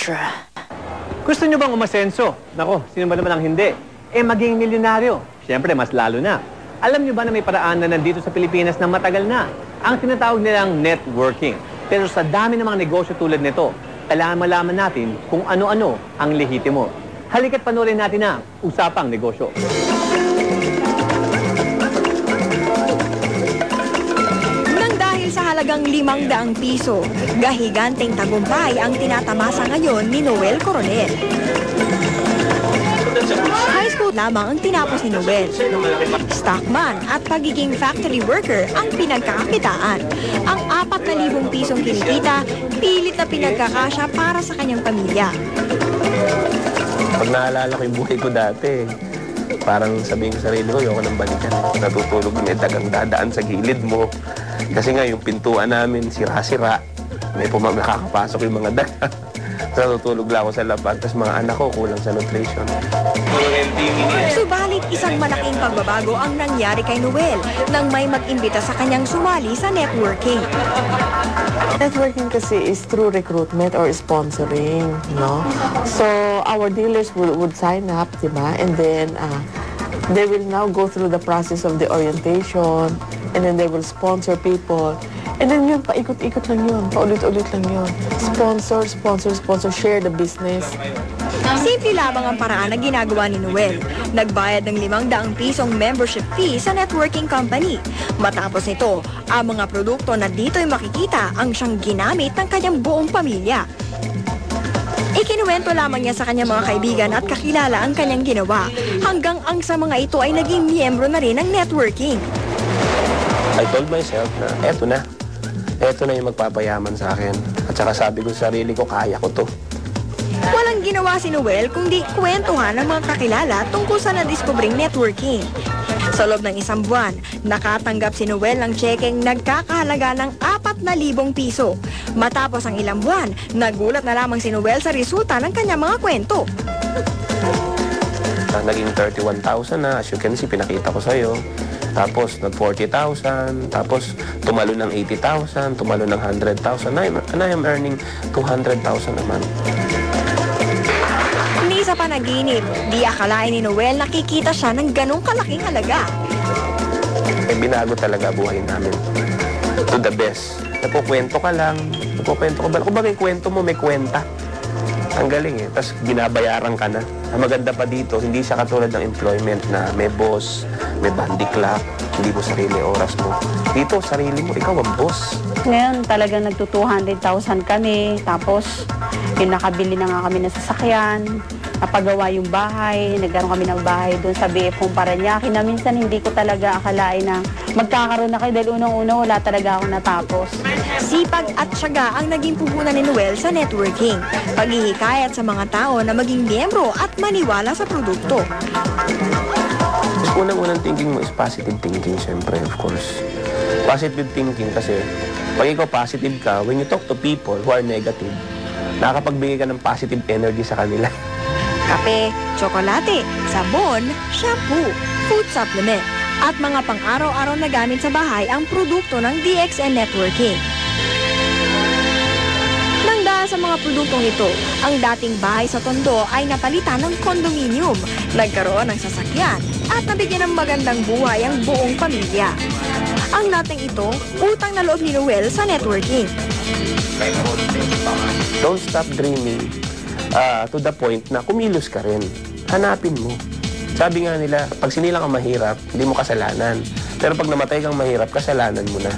Extra. Gusto nyo bang umasenso? Nako, sino ba naman ang hindi? Maging milyonaryo. Siyempre, mas lalo na. Alam nyo ba na may paraan na nandito sa Pilipinas na matagal na? Ang tinatawag nilang networking. Pero sa dami ng mga negosyo tulad nito, kailangan malaman natin kung ano-ano ang lehitimo. Halika't panoorin natin na Usapang Negosyo. Nang dahil sa halagang 500 piso, gahiganteng tagumpay ang tinatamasa ngayon ni Noel Coronel. High school lamang ang tinapos ni Noel. Stockman at pagiging factory worker ang pinagkakakitaan. Ang 4,000 pisong kinikita, pilit na pinagkakasya para sa kanyang pamilya. Pag naalala ko yung buhay ko dati, parang sabihin ko sa sarili ko, ayoko nang balikan. Natutulog may dagang dadaan sa gilid mo. Kasi nga yung pintuan namin, sira-sira. May nakakapasok yung mga daga. Natutulog lang ako sa lapag, tapos mga anak ko kulang sa nutrition. Subalit isang malaking pagbabago ang nangyari kay Noel nang may mag-imbita sa kanyang sumali sa networking. Networking kasi is through recruitment or sponsoring, no? So our dealers would sign up, diba? And then they will now go through the process of the orientation, and then they will sponsor people. And then yun, paikot-ikot lang yun, paulit-ulit lang yun. Sponsor, share the business. Simple lamang ang paraan na ginagawa ni Noel. Nagbayad ng 500 pisong membership fee sa networking company. Matapos nito, ang mga produkto na dito'y makikita ang siyang ginamit ng kanyang buong pamilya. Ikinuwento lamang niya sa kanyang mga kaibigan at kakilala ang kanyang ginawa, hanggang ang sa mga ito ay naging miyembro na rin ng networking. I told myself na eto na yung magpapayaman sa akin. At saka sabi ko sa sarili ko, kaya ko to. Walang ginawa si Noel kundi kwentuhan ng mga kakilala tungkol sa nadiskubring networking. Sa loob ng 1 buwan, nakatanggap si Noel ng tsekeng nagkakahalaga ng 4,000 piso. Matapos ang ilang buwan, nagulat na lamang si Noel sa resulta ng kanyang mga kwento. Naging 31,000 na, as you can see, pinakita ko sa'yo. Tapos nag 40,000, tapos tumalo ng 80,000, tumalo ng 100,000, and I am earning 200,000 a month. Hindi sa panaginip, di akalain ni Noel nakikita siya ng ganong kalaking halaga. Binago talaga buhay namin. To the best. Napukwento ka lang, napukwento ka ba? Kung ba may kwento mo, may kwenta. Ang galing eh. Tapos binabayaran ka na. Ang maganda pa dito, hindi siya katulad ng employment na may boss, may bandy clock, hindi mo sarili oras mo. Dito, sarili mo, ikaw ang boss. Ngayon, talagang nagto 200,000 kami. Tapos, nakabili na nga kami ng sasakyan, napagawa yung bahay, nagkaroon kami ng bahay doon sa BF Paranaque na minsan hindi ko talaga akalain na magkakaroon na kayo dahil unang-una wala talaga ako natapos. Sipag at tiyaga ang naging puhunan ni Noel sa networking. Paghihikayat sa mga tao na maging miyembro at maniwala sa produkto. Unang-unang thinking mo is positive thinking, syempre, of course. Positive thinking kasi pag ikaw positive ka, when you talk to people who are negative, nakakapagbigay ka ng positive energy sa kanila. Kape, tsokolate, sabon, shampoo, food supplement, at mga pang-araw-araw na gamit sa bahay ang produkto ng DXN Networking. Nang dahil sa mga produktong ito, ang dating bahay sa Tondo ay napalitan ng condominium, nagkaroon ng sasakyan, at nabigyan ng magandang buhay ang buong pamilya. Ang nating ito, utang na loob ni Noel sa networking. Don't stop dreaming to the point na kumilos ka rin. Hanapin mo. Sabi nga nila, pag sinilang kang mahirap, hindi mo kasalanan. Pero pag namatay kang mahirap, kasalanan mo na.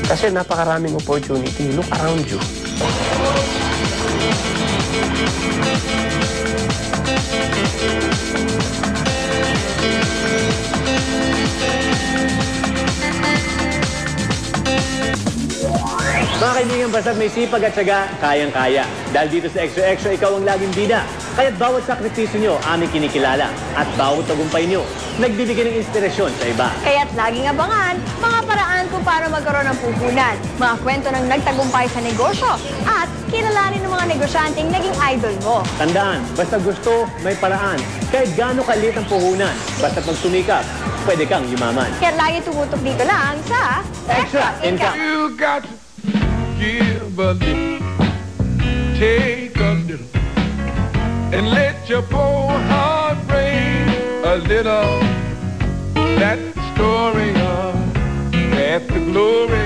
Kasi napakaraming opportunity. Look around you. Mga kaibigan, basta't may sipag at tiyaga, kayang-kaya. Dahil dito sa Extra Extra, ikaw ang laging bida. Kaya't bawat sakripisyo nyo, aming kinikilala. At bawat tagumpay nyo, nagbibigay ng inspirasyon sa iba. Kaya't laging abangan mga paraan kung paano magkaroon ng puhunan, mga kwento ng nagtagumpay sa negosyo, at kilalanin ng mga negosyanteng naging idol mo. Tandaan, basta gusto, may paraan. Kahit gaano kalit ang puhunan, basta't magsumikap, pwede kang yumaman. Kaya't lagi tumutok dito lang sa Extra Income! You got to give a little, take a little. and let your poor heart break a little. That's the story of Path to Glory.